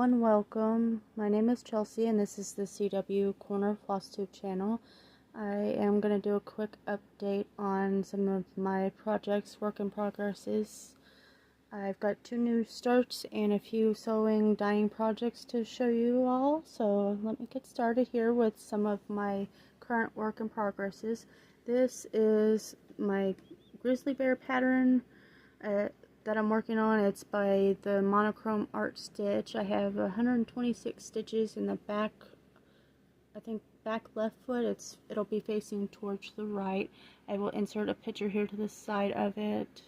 and welcome. My name is Chelsea and this is the CW Corner Flosstube channel. I am going to do a quick update on some of my projects, work in progresses. I've got 2 new starts and a few sewing dyeing projects to show you all. So let me get started here with some of my current work in progresses. This is my Grizzly Bear pattern that I'm working on. It's by the MonocromeStitchArt. I have 126 stitches in the back, I think back left foot. It'll be facing towards the right. I will insert a picture here to the side of it.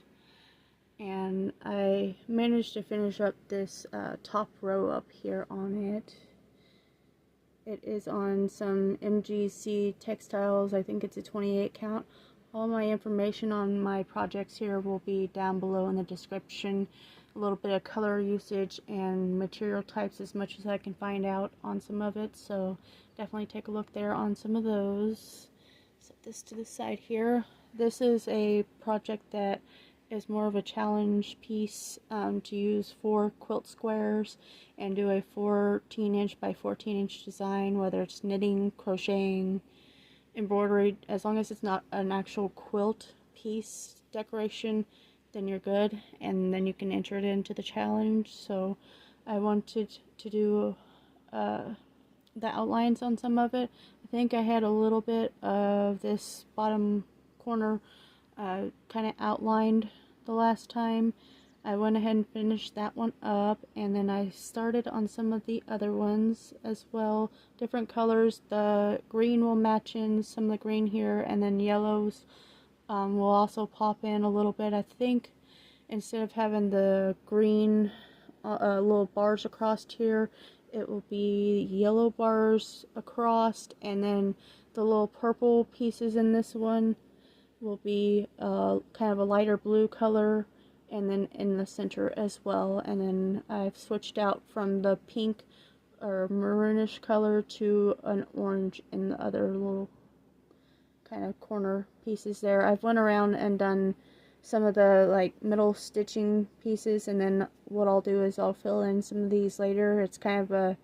And I managed to finish up this top row up here on it. It is on some MGC textiles. I think it's a 28 count. All my information on my projects here will be down below in the description. A little bit of color usage and material types as much as I can find out on some of it. So definitely take a look there on some of those. Set this to the side here. This is a project that is more of a challenge piece to use 4 quilt squares and do a 14" by 14" design, whether it's knitting, crocheting, embroidery. As long as it's not an actual quilt piece decoration, then you're good, and then you can enter it into the challenge. So I wanted to do the outlines on some of it. I think I had a little bit of this bottom corner kind of outlined the last time. I went ahead and finished that one up, and then I started on some of the other ones as well. Different colors. The green will match in some of the green here, and then yellows will also pop in a little bit. I think instead of having the green little bars across here, it will be yellow bars across, and then the little purple pieces in this one will be kind of a lighter blue color, and then in the center as well. And then I've switched out from the pink or maroonish color to an orange in the other little kind of corner pieces there. I've went around and done some of the like middle stitching pieces, and then what I'll do is I'll fill in some of these later. It's kind of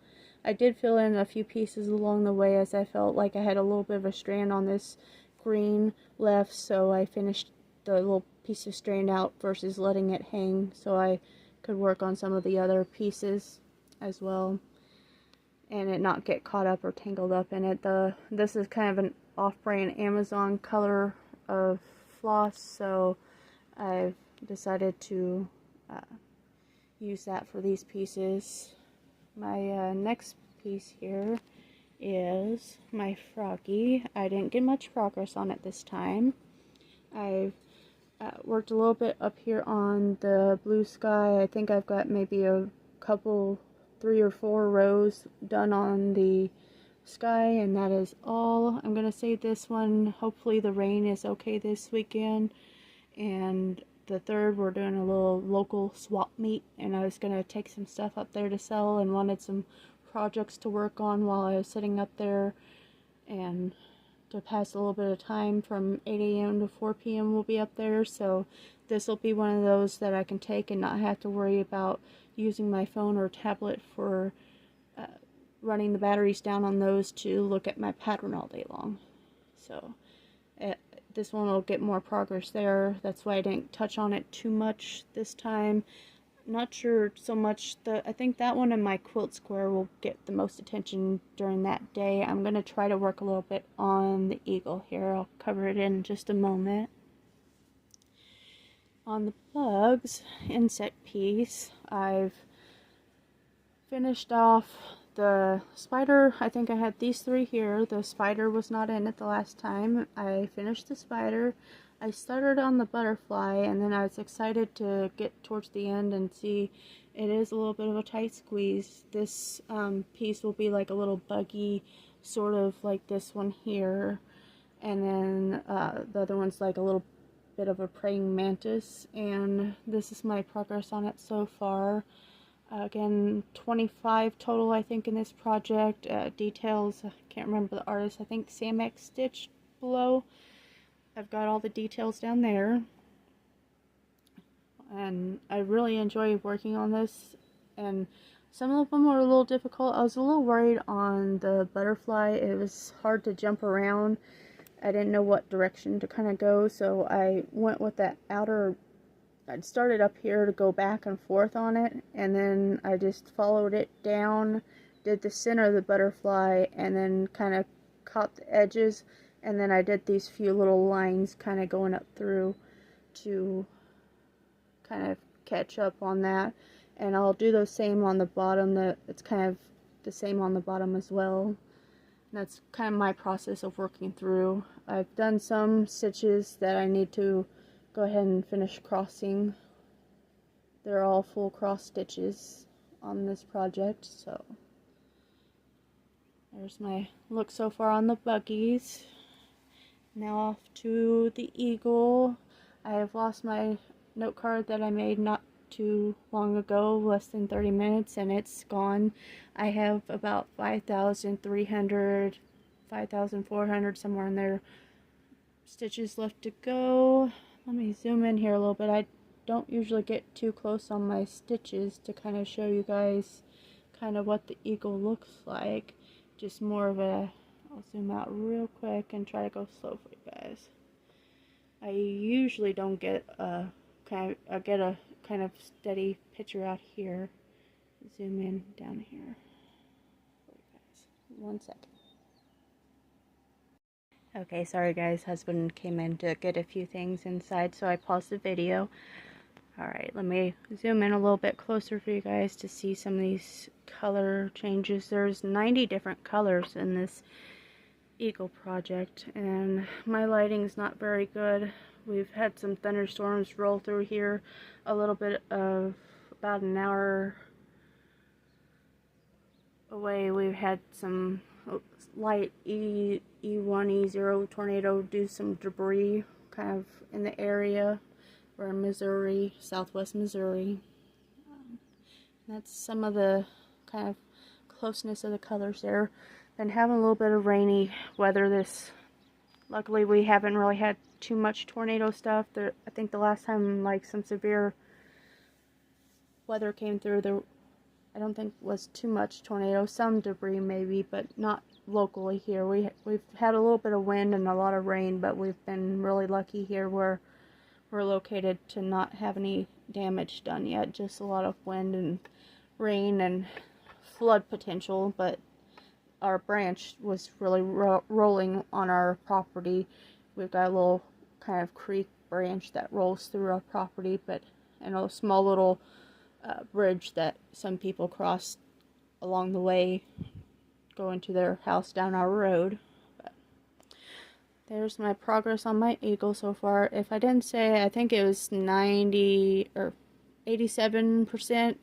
I did fill in a few pieces along the way as I felt like I had a little bit of a strand on this green left, so I finished the little piece of strand out versus letting it hang, so I could work on some of the other pieces as well and it not get caught up or tangled up in it. This is kind of an off-brand Amazon color of floss, so I've decided to use that for these pieces. My next piece here is my froggy. I didn't get much progress on it this time. I've worked a little bit up here on the blue sky. I think I've got maybe a couple, 3 or 4 rows done on the sky, and that is all. I'm going to save this one. Hopefully the rain is okay this weekend. And the 3rd, we're doing a little local swap meet, and I was going to take some stuff up there to sell and wanted some projects to work on while I was sitting up there, and to pass a little bit of time from 8 a.m. to 4 p.m. we'll be up there. So this will be one of those that I can take and not have to worry about using my phone or tablet for running the batteries down on those to look at my pattern all day long. So this one will get more progress there. That's why I didn't touch on it too much this time. Not sure so much. I think that one and my quilt square will get the most attention during that day. I'm going to try to work a little bit on the eagle here. I'll cover it in just a moment. On the bugs insect piece, I've finished off the spider. I think I had these 3 here. The spider was not in it the last time. I finished the spider. I started on the butterfly, and then I was excited to get towards the end and see it is a little bit of a tight squeeze. This piece will be like a little buggy, sort of like this one here, and then the other one's like a little bit of a praying mantis, and this is my progress on it so far. Again, 25 total I think in this project. Details, I can't remember the artist, I think SamXStitch below. I've got all the details down there, and I really enjoy working on this, and Some of them were a little difficult. I was a little worried on the butterfly. It was hard to jump around. I didn't know what direction to kind of go, so I went with that outer. I'd started up here to go back and forth on it, and then I just followed it down, did the center of the butterfly, and then kind of caught the edges, and then I did these few little lines kind of going up through to kind of catch up on that. And I'll do the same on the bottom. It's kind of the same on the bottom as well. That's kind of my process of working through. I've done some stitches that I need to go ahead and finish crossing. They're all full cross stitches on this project, so there's my look so far on the buggies. Now off to the eagle. I have lost my note card that I made not too long ago, less than 30 minutes, and it's gone. I have about 5,300, 5,400, somewhere in there, stitches left to go. Let me zoom in here a little bit. I don't usually get too close on my stitches to kind of show you guys kind of what the eagle looks like. Just more of a, I'll zoom out real quick and try to go slow for you guys. I usually don't get a kind of steady picture out here. Zoom in down here for you guys. 1 second. Okay, sorry guys, husband came in to get a few things inside, so I paused the video. Alright, let me zoom in a little bit closer for you guys to see some of these color changes. There's 90 different colors in this eagle project, and my lighting's not very good. We've had some thunderstorms roll through here a little bit of about an hour away. We've had some light E1, E0 tornado do some debris kind of in the area. We're in Missouri, southwest Missouri. That's some of the kind of closeness of the colors there. Been having a little bit of rainy weather this. Luckily we haven't really had too much tornado stuff. I think the last time like some severe weather came through, there I don't think was too much tornado. Some debris maybe, but not locally here. We've had a little bit of wind and a lot of rain, but we've been really lucky here where we're located to not have any damage done yet. Just a lot of wind and rain and flood potential, but our branch was really rolling on our property. We've got a little kind of creek branch that rolls through our property, but and a small little bridge that some people cross along the way going to their house down our road. But there's my progress on my eagle so far. If I didn't say, I think it was 90 or 87%,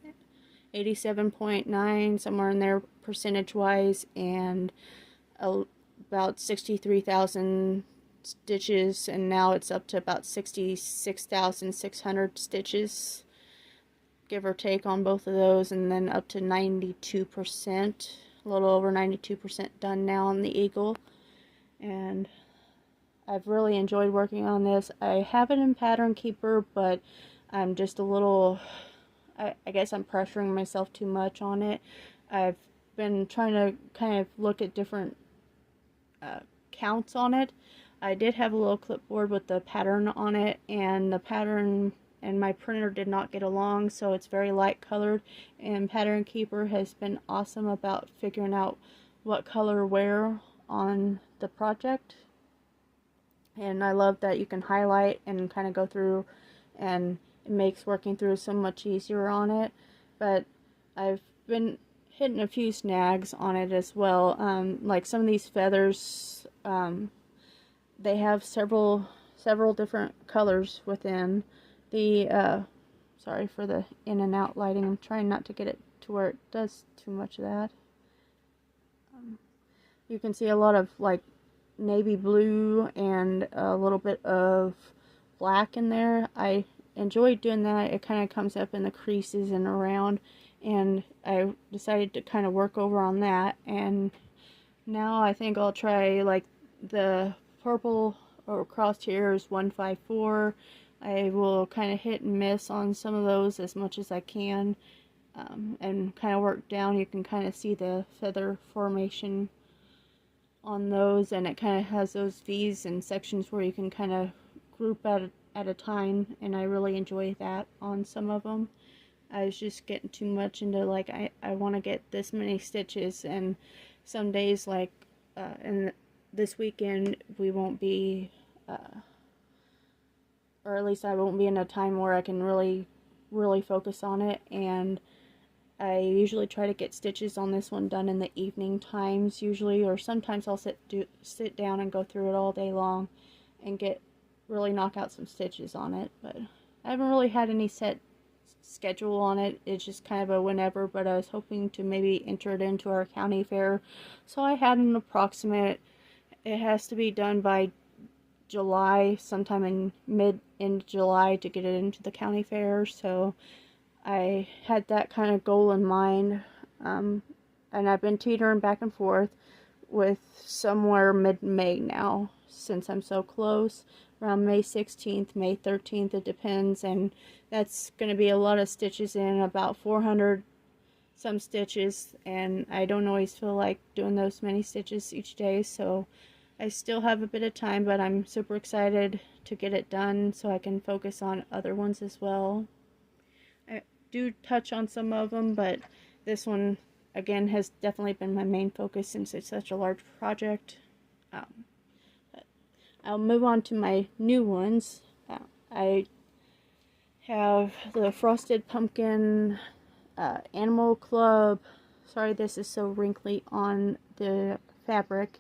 87.9, somewhere in there percentage wise, and about 63,000 stitches, and now it's up to about 66,600 stitches, give or take, on both of those, and then up to 92%, a little over 92% done now on the eagle. And I've really enjoyed working on this. I have it in Pattern Keeper, but I'm just a little, I guess I'm pressuring myself too much on it. I've been trying to kind of look at different counts on it. I did have a little clipboard with the pattern on it, and the pattern and my printer did not get along, so it's very light colored, and Pattern Keeper has been awesome about figuring out what color where on the project. And I love that you can highlight and kind of go through, and it makes working through so much easier on it. But I've been hitting a few snags on it as well. Like some of these feathers, they have several different colors within the sorry for the in and out lighting. I'm trying not to get it to where it does too much of that. You can see a lot of like navy blue and a little bit of black in there. I enjoy doing that. It kind of comes up in the creases and around, and I decided to kind of work over on that. And now I think I'll try like the purple or crosshairs 154. I will kind of hit and miss on some of those as much as I can. and kind of work down. You can kind of see the feather formation on those, and it kind of has those V's and sections where you can kind of group at a time, and I really enjoy that on some of them. I was just getting too much into like I want to get this many stitches, and some days like and this weekend we won't be or at least I won't be in a time where I can really focus on it, and I usually try to get stitches on this one done in the evening times usually, or sometimes I'll sit down and go through it all day long and really knock out some stitches on it. But I haven't really had any set schedule on it. It's just kind of a whenever, but I was hoping to maybe enter it into our county fair, so I had an approximate. It has to be done by July, sometime in mid-end July, to get it into the county fair. So I had that kind of goal in mind, and I've been teetering back and forth with somewhere mid-May now, since I'm so close. Around May 16th, May 13th, it depends, and that's going to be a lot of stitches in, about 400 some stitches, and I don't always feel like doing those many stitches each day, so I still have a bit of time, but I'm super excited to get it done so I can focus on other ones as well. I do touch on some of them, but this one again has definitely been my main focus since it's such a large project. I'll move on to my new ones. I have the Frosted Pumpkin Animal Club. Sorry, this is so wrinkly on the fabric.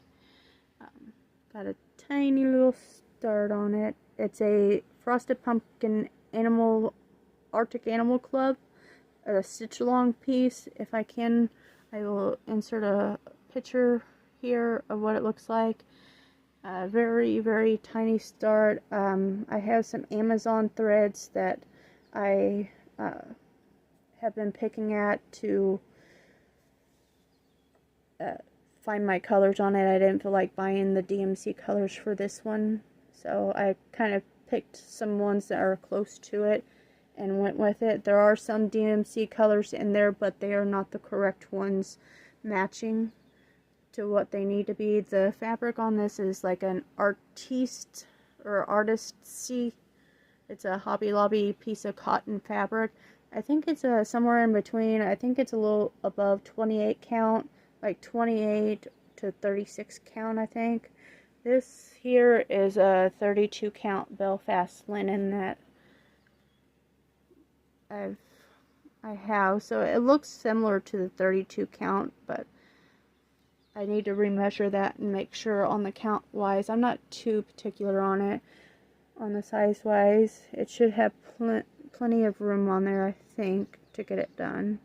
Got a tiny little start on it. It's a Frosted Pumpkin Arctic Animal Club, a stitch along piece. If I can, I will insert a picture here of what it looks like. Very, very tiny start. I have some Amazon threads that I have been picking at to find my colors on it. I didn't feel like buying the DMC colors for this one, so I kind of picked some ones that are close to it and went with it. There are some DMC colors in there, but they are not the correct ones matching to what they need to be. The fabric on this is like an artiste or artisty. It's a Hobby Lobby piece of cotton fabric. I think it's somewhere in between. I think it's a little above 28 count, like 28 to 36 count, I think. This here is a 32 count Belfast linen that I have, so it looks similar to the 32 count, but I need to remeasure that and make sure on the count wise. I'm not too particular on it, on the size wise. It should have plenty of room on there, I think, to get it done.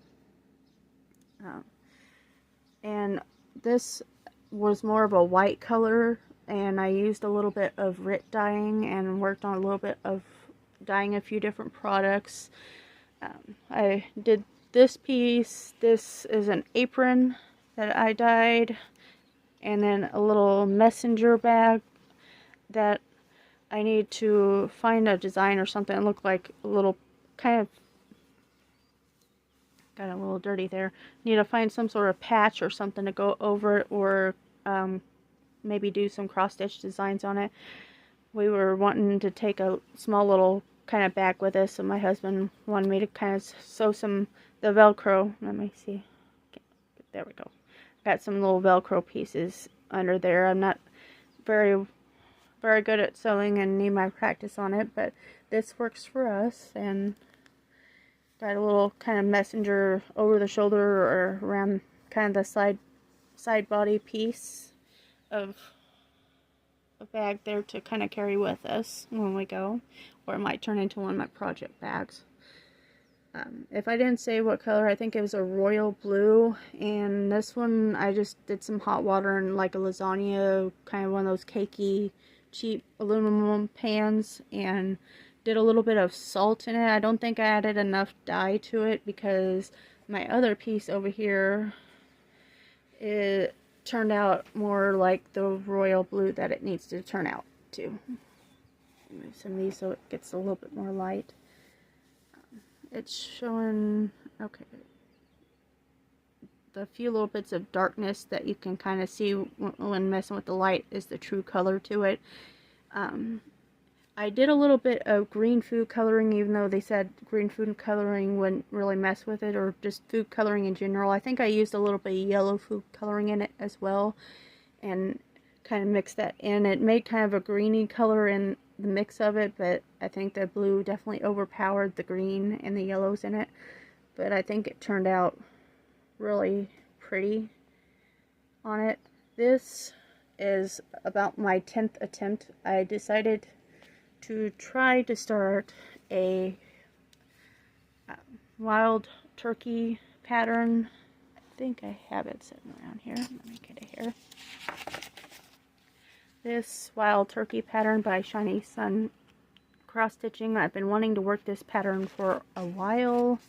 And this was more of a white color, and I used a little bit of Rit dyeing and worked on a little bit of dyeing a few different products. I did this piece. This is an apron that I dyed, and then a little messenger bag that I need to find a design or something that looked like a little kind of, got a little dirty there. Need to find some sort of patch or something to go over it, or maybe do some cross stitch designs on it. We were wanting to take a small little kind of bag with us, so my husband wanted me to kind of sew the Velcro. Let me see. There we go. Got some little Velcro pieces under there. I'm not very good at sewing and need my practice on it, but this works for us. And got a little kind of messenger over the shoulder or around kind of the side body piece of a bag there to kind of carry with us when we go, or it might turn into one of my project bags. If I didn't say what color, I think it was a royal blue, and this one I just did some hot water and like a lasagna, kind of one of those cakey cheap aluminum pans, and did a little bit of salt in it. I don't think I added enough dye to it because my other piece over here, it turned out more like the royal blue that it needs to turn out to. Move some of these so it gets a little bit more light. It's showing, okay, the few little bits of darkness that you can kind of see when messing with the light is the true color to it. I did a little bit of green food coloring, even though they said green food coloring wouldn't really mess with it, or just food coloring in general. I think I used a little bit of yellow food coloring in it as well, and kind of mixed that in. It made kind of a greeny color in the mix of it, but I think the blue definitely overpowered the green and the yellows in it. But I think it turned out really pretty on it. This is about my 10th attempt. I decided to try to start a wild turkey pattern. I think I have it sitting around here. Let me get it here. This wild turkey pattern by Shiny Sun Cross Stitching. I've been wanting to work this pattern for a while.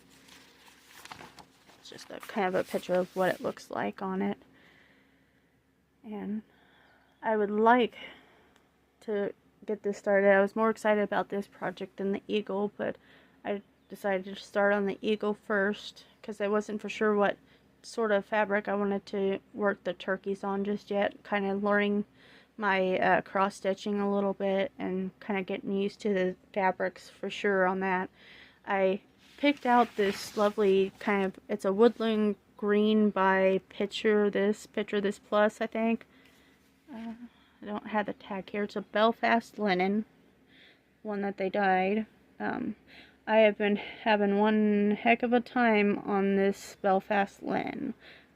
It's just a kind of a picture of what it looks like on it. And I would like to get this started. I was more excited about this project than the eagle, but I decided to start on the eagle first because I wasn't for sure what sort of fabric I wanted to work the turkeys on just yet. Kind of learning my cross stitching a little bit and kind of getting used to the fabrics for sure on that. I picked out this lovely kind of, it's a woodland green by Picture This Plus, I think. I don't have the tag here. It's a Belfast linen, one that they dyed. I have been having one heck of a time on this Belfast linen.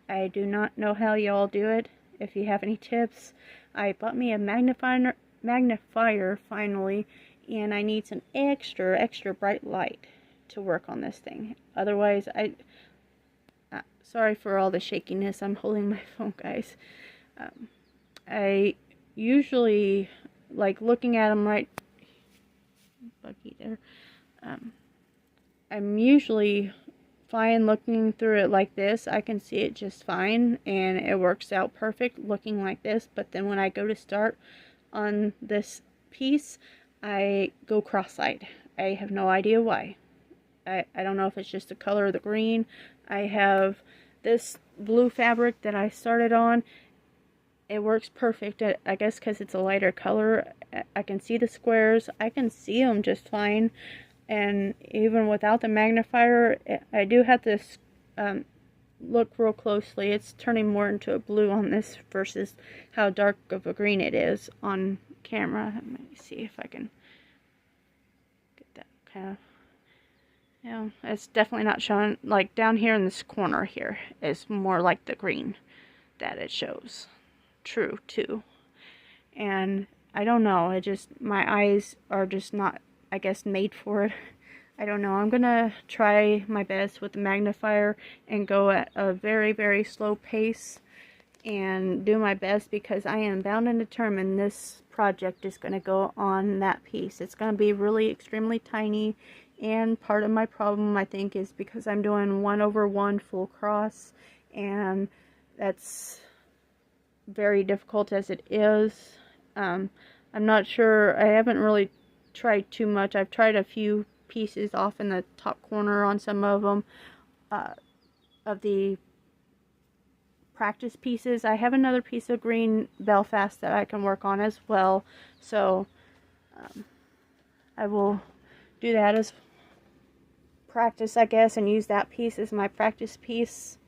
I do not know how y'all do it. If you have any tips, I bought me a magnifier finally, and I need some extra bright light to work on this thing. Otherwise, sorry for all the shakiness. I'm holding my phone, guys. I usually like looking at them right buggy there. I'm usually fine looking through it like this. I can see it just fine and it works out perfect looking like this, but then when I go to start on this piece, I go cross-eyed. I have no idea why. I don't know if it's just the color of the green. I have this blue fabric that I started on. It works perfect, I guess because it's a lighter color. I can see the squares. I can see them just fine. And even without the magnifier, I do have to look real closely. It's turning more into a blue on this versus how dark of a green it is on camera. Let me see if I can get that kind of... Yeah, it's definitely not showing. Like down here in this corner here is more like the green that it shows. True too. And I don't know, it just, my eyes are just not, I guess, made for it. I don't know. I'm gonna try my best with the magnifier and go at a very slow pace and do my best, because I am bound and determined this project is gonna go on that piece. It's gonna be really extremely tiny, and part of my problem, I think, is because I'm doing 1/1 full cross, and that's very difficult as it is. I'm not sure. I haven't really tried too much. I've tried a few pieces off in the top corner on some of them of the practice pieces. I have another piece of green Belfast that I can work on as well, so I will do that as practice, I guess, and use that piece as my practice piece,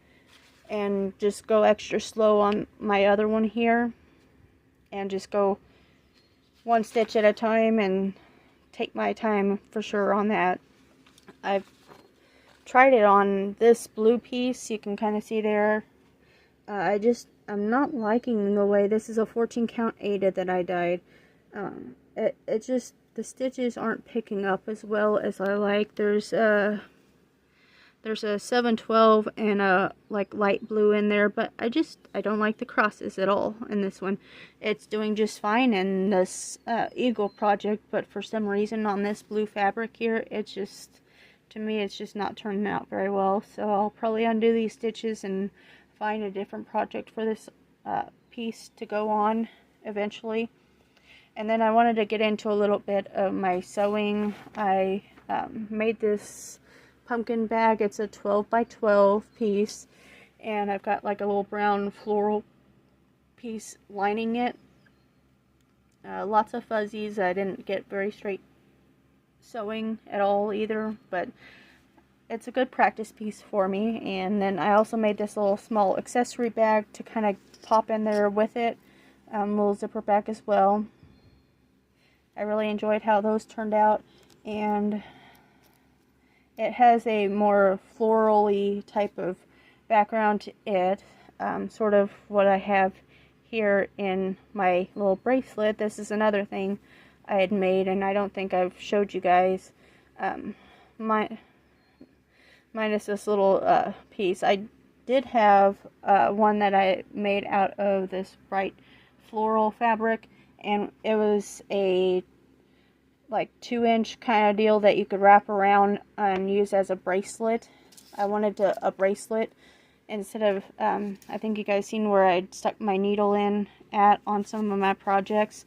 and just go extra slow on my other one here, and just go one stitch at a time and take my time for sure on that. I've tried it on this blue piece. You can kind of see there. I'm not liking the way this is a 14 count Aida that I dyed. It just, the stitches aren't picking up as well as I like. There's a 712 and a like light blue in there, but I don't like the crosses at all in this one. It's doing just fine in this eagle project, but for some reason on this blue fabric here, it's just, to me, it's just not turning out very well. So I'll probably undo these stitches and find a different project for this piece to go on eventually. And then I wanted to get into a little bit of my sewing. I made this pumpkin bag. It's a 12 by 12 piece, and I've got like a little brown floral piece lining it. Lots of fuzzies. I didn't get very straight sewing at all either, but it's a good practice piece for me. And then I also made this little small accessory bag to kind of pop in there with it. Little zipper bag as well. I really enjoyed how those turned out, and it has a more floral-y type of background to it, sort of what I have here in my little bracelet. This is another thing I had made, and I don't think I've showed you guys. Minus this little piece. I did have one that I made out of this bright floral fabric, and it was a like 2-inch kind of deal that you could wrap around and use as a bracelet. I wanted a bracelet instead of, I think you guys seen where I stuck my needle in on some of my projects.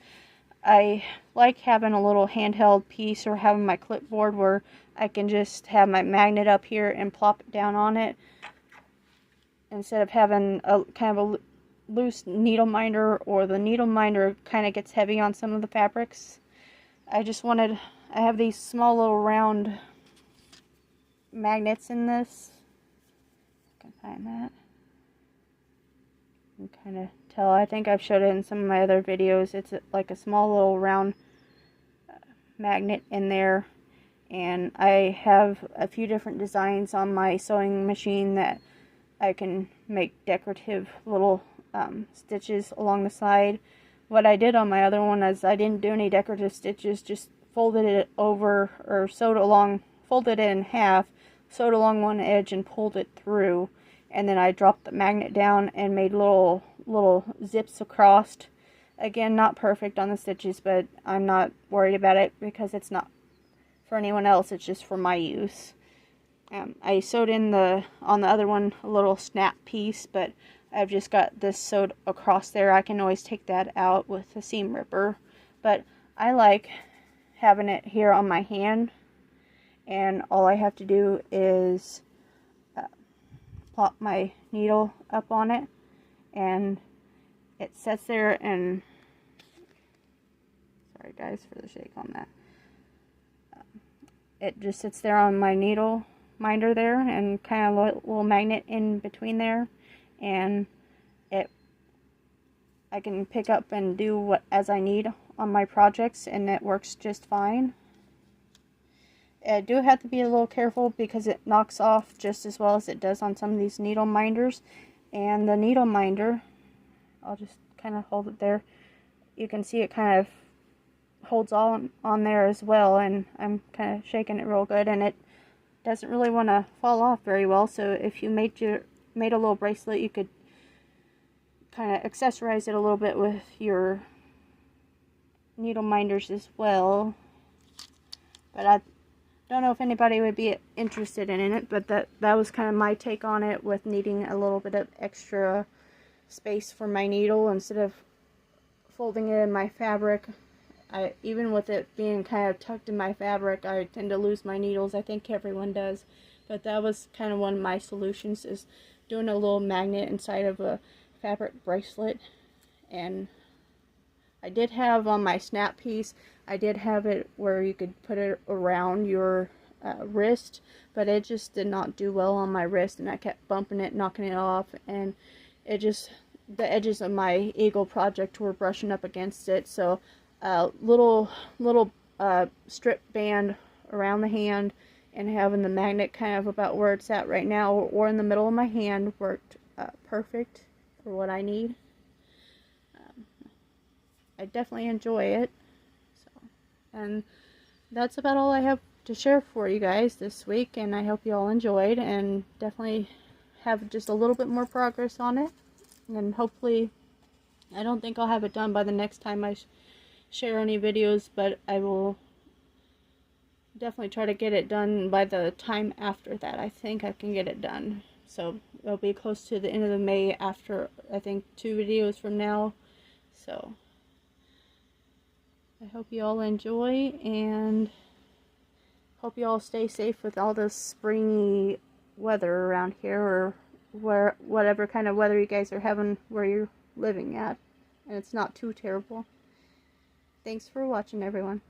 I like having a little handheld piece, or having my clipboard where I can just have my magnet up here and plop it down on it, instead of having a kind of a loose needle minder, or the needle minder kind of gets heavy on some of the fabrics. I have these small little round magnets in this. I can find that. You can kind of tell. I think I've showed it in some of my other videos. It's like a small little round magnet in there. And I have a few different designs on my sewing machine that I can make decorative little stitches along the side. What I did on my other one is I didn't do any decorative stitches, just folded it over, or folded it in half, sewed along one edge and pulled it through, and then I dropped the magnet down and made little zips across. Again, not perfect on the stitches, but I'm not worried about it because it's not for anyone else, it's just for my use. I sewed in on the other one a little snap piece, but I've just got this sewed across there. I can always take that out with a seam ripper, but I like having it here on my hand, and all I have to do is plop my needle up on it, and it sits there. And sorry guys for the shake on that. It just sits there on my needle minder there, and kind of a little magnet in between there, and I can pick up and do as I need on my projects, and it works just fine. I do have to be a little careful because it knocks off just as well as it does on some of these needle minders. And the needle minder, I'll just kind of hold it there. You can see it kind of holds on there as well, and I'm kind of shaking it real good, and it doesn't really want to fall off very well. So if you made a little bracelet, you could kind of accessorize it a little bit with your needle minders as well. But I don't know if anybody would be interested in it, but that was kind of my take on it, with needing a little bit of extra space for my needle instead of folding it in my fabric. Even with it being kind of tucked in my fabric, I tend to lose my needles. I think everyone does. But that was kind of one of my solutions, is doing a little magnet inside of a fabric bracelet. And I did have on my snap piece, I did have it where you could put it around your wrist, but it just did not do well on my wrist, and I kept bumping it, knocking it off, and it just, the edges of my eagle project were brushing up against it. So little strip band around the hand, and having the magnet kind of about where it's at right now, or in the middle of my hand, worked perfect for what I need. I definitely enjoy it. So, and that's about all I have to share for you guys this week, and I hope you all enjoyed, and definitely have just a little bit more progress on it. And hopefully, I don't think I'll have it done by the next time I share any videos, but I will definitely try to get it done by the time after that. I think I can get it done. So it'll be close to the end of the May, after I think 2 videos from now. So I hope you all enjoy, and hope you all stay safe with all this springy weather around here, or whatever kind of weather you guys are having where you're living at, and it's not too terrible. Thanks for watching, everyone.